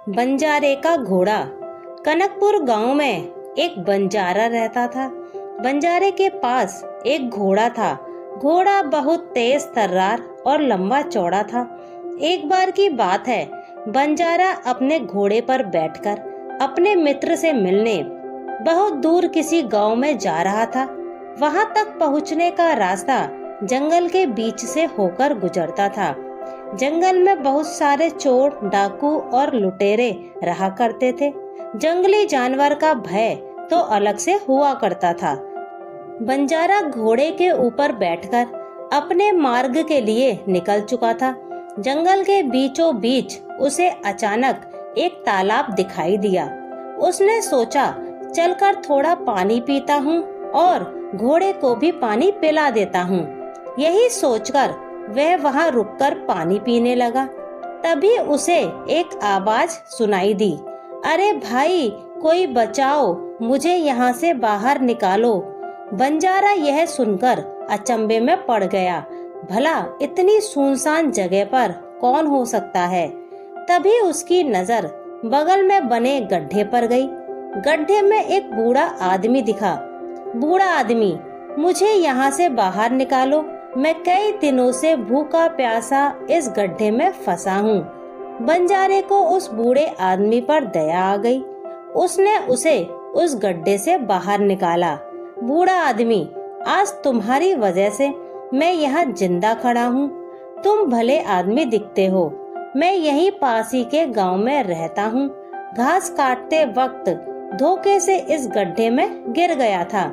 बंजारे का घोड़ा। कनकपुर गांव में एक बंजारा रहता था। बंजारे के पास एक घोड़ा था। घोड़ा बहुत तेज तर्रार और लंबा चौड़ा था। एक बार की बात है, बंजारा अपने घोड़े पर बैठकर अपने मित्र से मिलने बहुत दूर किसी गांव में जा रहा था। वहां तक पहुंचने का रास्ता जंगल के बीच से होकर गुजरता था। जंगल में बहुत सारे चोर, डाकू और लुटेरे रहा करते थे। जंगली जानवर का भय तो अलग से हुआ करता था। बंजारा घोड़े के ऊपर बैठकर अपने मार्ग के लिए निकल चुका था। जंगल के बीचों बीच उसे अचानक एक तालाब दिखाई दिया। उसने सोचा, चलकर थोड़ा पानी पीता हूँ और घोड़े को भी पानी पिला देता हूँ। यही सोचकर वह वहां रुककर पानी पीने लगा। तभी उसे एक आवाज सुनाई दी, अरे भाई, कोई बचाओ, मुझे यहाँ से बाहर निकालो। बंजारा यह सुनकर अचंभे में पड़ गया। भला इतनी सुनसान जगह पर कौन हो सकता है? तभी उसकी नजर बगल में बने गड्ढे पर गई। गड्ढे में एक बूढ़ा आदमी दिखा। बूढ़ा आदमी, मुझे यहाँ से बाहर निकालो, मैं कई दिनों से भूखा प्यासा इस गड्ढे में फंसा हूँ। बंजारे को उस बूढ़े आदमी पर दया आ गई। उसने उसे उस गड्ढे से बाहर निकाला। बूढ़ा आदमी, आज तुम्हारी वजह से मैं यहाँ जिंदा खड़ा हूँ। तुम भले आदमी दिखते हो। मैं यहीं पास ही के गांव में रहता हूँ। घास काटते वक्त धोखे से इस गड्ढे में गिर गया था।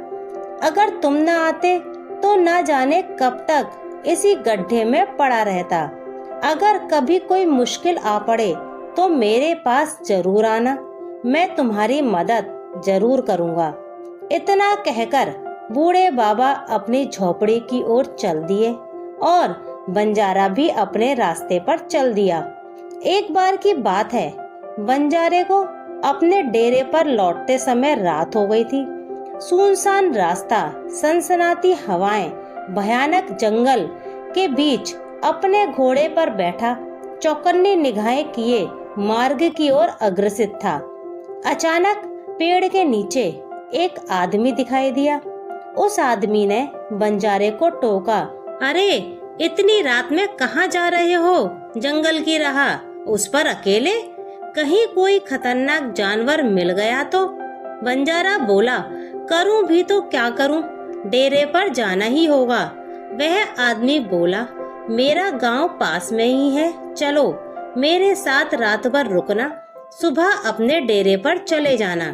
अगर तुम न आते तो ना जाने कब तक इसी गड्ढे में पड़ा रहता। अगर कभी कोई मुश्किल आ पड़े तो मेरे पास जरूर आना, मैं तुम्हारी मदद जरूर करूँगा। इतना कहकर बूढ़े बाबा अपनी झोपड़ी की ओर चल दिए और बंजारा भी अपने रास्ते पर चल दिया। एक बार की बात है, बंजारे को अपने डेरे पर लौटते समय रात हो गई थी। सुनसान रास्ता, सनसनाती हवाएं, भयानक जंगल के बीच अपने घोड़े पर बैठा चौकन्नी निगाहें किए मार्ग की ओर अग्रसित था। अचानक पेड़ के नीचे एक आदमी दिखाई दिया। उस आदमी ने बंजारे को टोका, अरे इतनी रात में कहाँ जा रहे हो? जंगल की राह, उस पर अकेले? कहीं कोई खतरनाक जानवर मिल गया तो? बंजारा बोला, करूं भी तो क्या करूं, डेरे पर जाना ही होगा। वह आदमी बोला, मेरा गांव पास में ही है, चलो मेरे साथ रात भर रुकना, सुबह अपने डेरे पर चले जाना।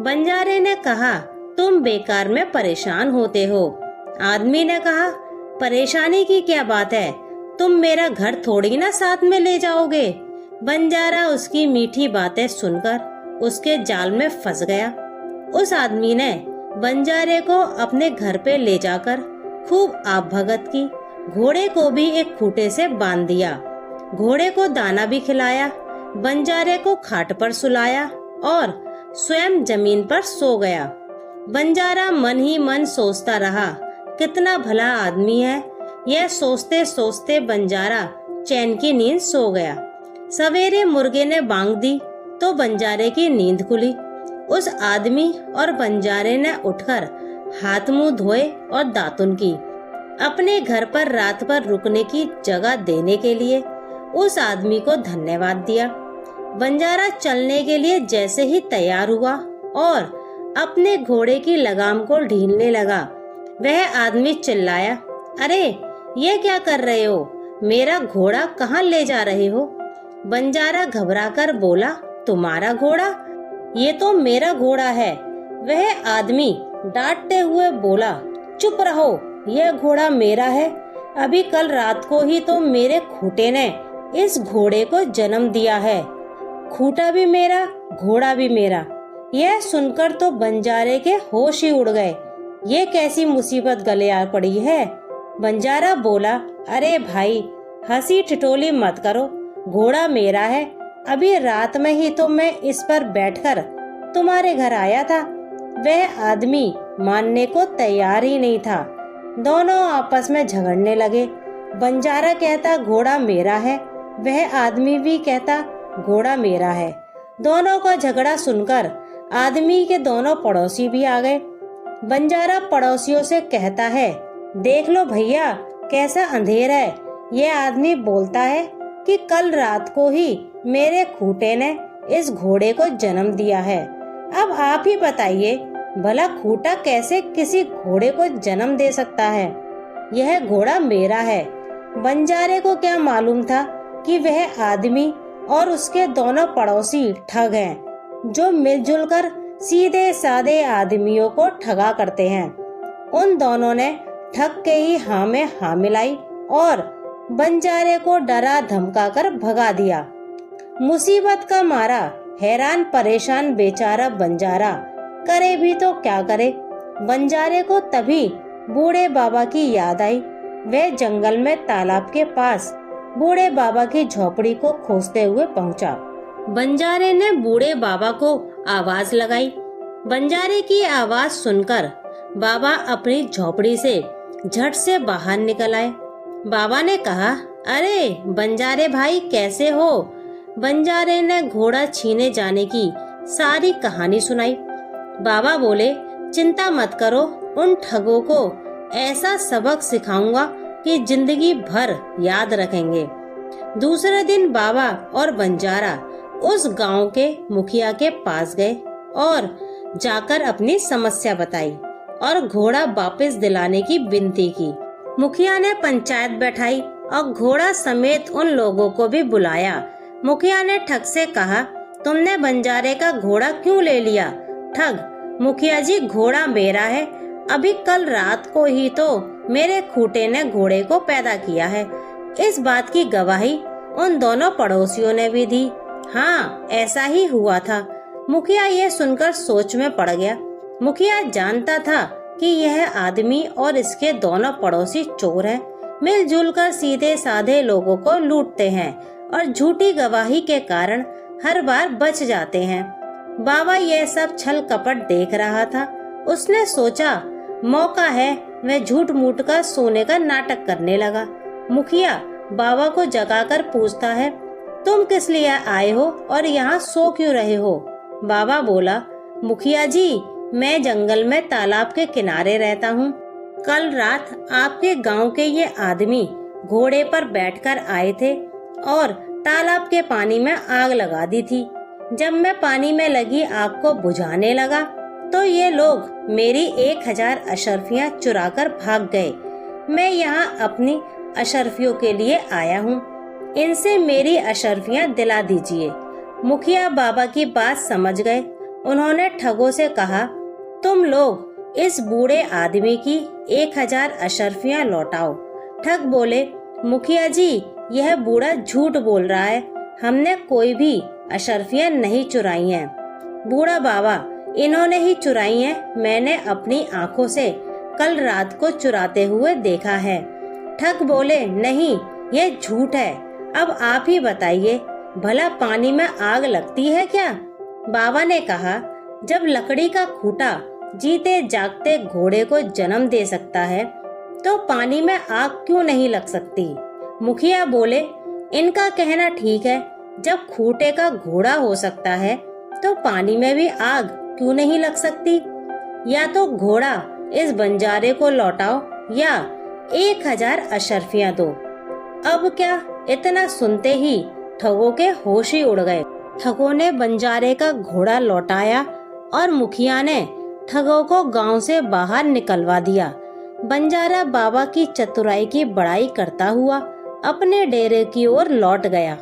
बंजारे ने कहा, तुम बेकार में परेशान होते हो। आदमी ने कहा, परेशानी की क्या बात है, तुम मेरा घर थोड़ी ना साथ में ले जाओगे। बंजारा उसकी मीठी बातें सुनकर उसके जाल में फंस गया। उस आदमी ने बंजारे को अपने घर पे ले जाकर खूब आपभगत की। घोड़े को भी एक खूंटे से बांध दिया। घोड़े को दाना भी खिलाया। बंजारे को खाट पर सुलाया और स्वयं जमीन पर सो गया। बंजारा मन ही मन सोचता रहा, कितना भला आदमी है। यह सोचते सोचते बंजारा चैन की नींद सो गया। सवेरे मुर्गे ने बांग दी तो बंजारे की नींद खुली। उस आदमी और बंजारे ने उठकर हाथ मुंह धोए और दातुन की। अपने घर पर रात भर रुकने की जगह देने के लिए उस आदमी को धन्यवाद दिया। बंजारा चलने के लिए जैसे ही तैयार हुआ और अपने घोड़े की लगाम को ढीलने लगा, वह आदमी चिल्लाया, अरे ये क्या कर रहे हो? मेरा घोड़ा कहाँ ले जा रहे हो? बंजारा घबराकर बोला, तुम्हारा घोड़ा? ये तो मेरा घोड़ा है। वह आदमी डांटते हुए बोला, चुप रहो, यह घोड़ा मेरा है। अभी कल रात को ही तो मेरे खूंटे ने इस घोड़े को जन्म दिया है। खूंटा भी मेरा, घोड़ा भी मेरा। यह सुनकर तो बंजारे के होश ही उड़ गए। ये कैसी मुसीबत गले आ पड़ी है? बंजारा बोला, अरे भाई, हंसी ठिठोली मत करो, घोड़ा मेरा है। अभी रात में ही तो मैं इस पर बैठकर तुम्हारे घर आया था। वह आदमी मानने को तैयार ही नहीं था। दोनों आपस में झगड़ने लगे। बंजारा कहता घोड़ा मेरा है, वह आदमी भी कहता घोड़ा मेरा है। दोनों का झगड़ा सुनकर आदमी के दोनों पड़ोसी भी आ गए। बंजारा पड़ोसियों से कहता है, देख लो भैया कैसा अंधेर है। ये आदमी बोलता है कि कल रात को ही मेरे खूंटे ने इस घोड़े को जन्म दिया है। अब आप ही बताइए भला खूंटा कैसे किसी घोड़े को जन्म दे सकता है? यह घोड़ा मेरा है। बंजारे को क्या मालूम था कि वह आदमी और उसके दोनों पड़ोसी ठग हैं, जो मिलजुल कर सीधे साधे आदमियों को ठगा करते हैं। उन दोनों ने ठग के ही हाँ में हाँ मिलाई और बंजारे को डरा धमका कर भगा दिया। मुसीबत का मारा हैरान परेशान बेचारा बंजारा करे भी तो क्या करे। बंजारे को तभी बूढ़े बाबा की याद आई। वह जंगल में तालाब के पास बूढ़े बाबा की झोपड़ी को खोजते हुए पहुंचा। बंजारे ने बूढ़े बाबा को आवाज लगाई। बंजारे की आवाज सुनकर बाबा अपनी झोपड़ी से झट से बाहर निकल आए। बाबा ने कहा, अरे बंजारे भाई कैसे हो? बंजारे ने घोड़ा छीने जाने की सारी कहानी सुनाई। बाबा बोले, चिंता मत करो, उन ठगों को ऐसा सबक सिखाऊंगा कि जिंदगी भर याद रखेंगे। दूसरे दिन बाबा और बंजारा उस गांव के मुखिया के पास गए और जाकर अपनी समस्या बताई और घोड़ा वापस दिलाने की विनती की। मुखिया ने पंचायत बैठाई और घोड़ा समेत उन लोगों को भी बुलाया। मुखिया ने ठग से कहा, तुमने बंजारे का घोड़ा क्यों ले लिया? ठग, मुखिया जी घोड़ा मेरा है। अभी कल रात को ही तो मेरे खूंटे ने घोड़े को पैदा किया है। इस बात की गवाही उन दोनों पड़ोसियों ने भी दी। हाँ, ऐसा ही हुआ था। मुखिया ये सुनकर सोच में पड़ गया। मुखिया जानता था कि यह आदमी और इसके दोनों पड़ोसी चोर हैं, मिलजुल कर सीधे साधे लोगों को लूटते हैं और झूठी गवाही के कारण हर बार बच जाते हैं। बाबा यह सब छल कपट देख रहा था। उसने सोचा मौका है। वह झूठ मूठ का सोने का नाटक करने लगा। मुखिया बाबा को जगाकर पूछता है, तुम किस लिए आए हो और यहाँ सो क्यों रहे हो? बाबा बोला, मुखिया जी मैं जंगल में तालाब के किनारे रहता हूँ। कल रात आपके गांव के ये आदमी घोड़े पर बैठकर आए थे और तालाब के पानी में आग लगा दी थी। जब मैं पानी में लगी आग को बुझाने लगा तो ये लोग मेरी 1000 अशर्फियाँ चुराकर भाग गए। मैं यहाँ अपनी अशर्फियों के लिए आया हूँ, इनसे मेरी अशर्फियाँ दिला दीजिए। मुखिया बाबा की बात समझ गए। उन्होंने ठगों से कहा, तुम लोग इस बूढ़े आदमी की 1000 अशर्फियाँ लौटाओ। ठग बोले, मुखिया जी यह बूढ़ा झूठ बोल रहा है, हमने कोई भी अशर्फियाँ नहीं चुराई हैं। बूढ़ा बाबा, इन्होंने ही चुराई हैं। मैंने अपनी आंखों से कल रात को चुराते हुए देखा है। ठग बोले, नहीं यह झूठ है। अब आप ही बताइए भला पानी में आग लगती है क्या? बाबा ने कहा, जब लकड़ी का खूंटा जीते जागते घोड़े को जन्म दे सकता है तो पानी में आग क्यों नहीं लग सकती? मुखिया बोले, इनका कहना ठीक है। जब खूंटे का घोड़ा हो सकता है तो पानी में भी आग क्यों नहीं लग सकती? या तो घोड़ा इस बंजारे को लौटाओ या 1000 अशर्फियाँ दो। अब क्या? इतना सुनते ही ठगों के होश ही उड़ गए। ठगों ने बंजारे का घोड़ा लौटाया और मुखिया ने ठगों को गांव से बाहर निकलवा दिया। बंजारा बाबा की चतुराई की बड़ाई करता हुआ अपने डेरे की ओर लौट गया।